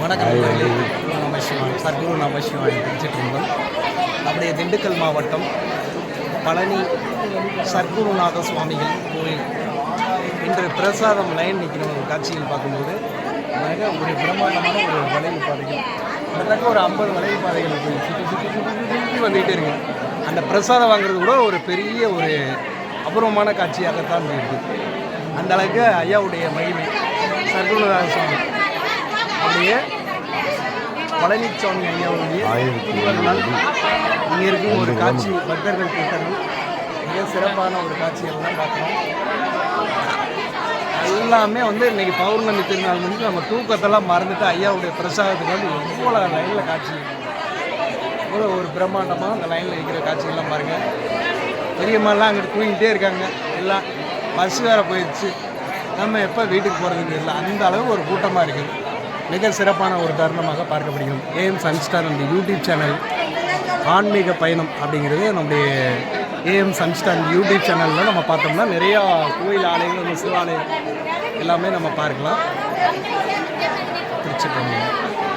வணக்கம் நண்பர்களே. நம சிவாய், சர்க்குரு நம சிவாய் திருச்சிற்றம்பலம். அப்படியே திண்டுக்கல் மாவட்டம் பழனி சர்க்குருநாத சுவாமிகள் கோயில் இன்று பிரசாதம் லைன் நிற்கிற ஒரு காட்சியில் பார்க்கும்போது மிக ஒரு பிரம்மாண்டமான ஒரு வளைவு பாதைகள், கிட்டத்தட்ட ஒரு 50 வளைவு பாதைகள் போய் சுற்றி சுற்றி சுற்றி சுற்றி சுற்றி வந்துகிட்டே இருக்கு. அந்த பிரசாதம் வாங்குறது கூட ஒரு பெரிய ஒரு அபூர்வமான காட்சியாகத்தான் இருக்குது. அந்த அளவுக்கு ஐயாவுடைய மகிமை சர்க்குருநாத சுவாமி அப்படியே பழனிசாமி ஐயாவுடைய திருவருளால் இங்கே இருக்கும் ஒரு காட்சி, பக்தர்கள் கூட்டங்கள் மிக சிறப்பான ஒரு காட்சிகள்லாம் பார்க்குறோம். எல்லாமே இன்றைக்கி பௌர்ணமி திருநாள் வந்து நம்ம தூக்கத்தெல்லாம் மறந்துட்டு ஐயாவுடைய பிரசாதத்துக்கு எவ்வளோ லைனில் காட்சி, எவ்வளோ ஒரு பிரம்மாண்டமாக அந்த லைனில் இருக்கிற காட்சிகள்லாம் பாருங்கள். பெரியம்மாலாம் அங்கிட்டு தூங்கிட்டே இருக்காங்க. எல்லாம் பஸ் வேறு போயிடுச்சு, நம்ம எப்போ வீட்டுக்கு போகிறதுன்னு தெரியல, அந்த அளவு ஒரு கூட்டமாக இருக்குது. மிக சிறப்பான ஒரு தருணமாக பார்க்கப்படுகிறது. ஏஎம் சன்ஸ்டார் அந்த யூடியூப் சேனல் ஆன்மீக பயணம் அப்படிங்கிறது நம்முடைய ஏஎம் சன்ஸ்டார் யூடியூப் சேனலில் நம்ம பார்த்தோம்னா நிறையா கோயில் ஆலயங்கள், சிவாலயம் எல்லாமே நம்ம பார்க்கலாம். திருச்சிற்றம்பலம்.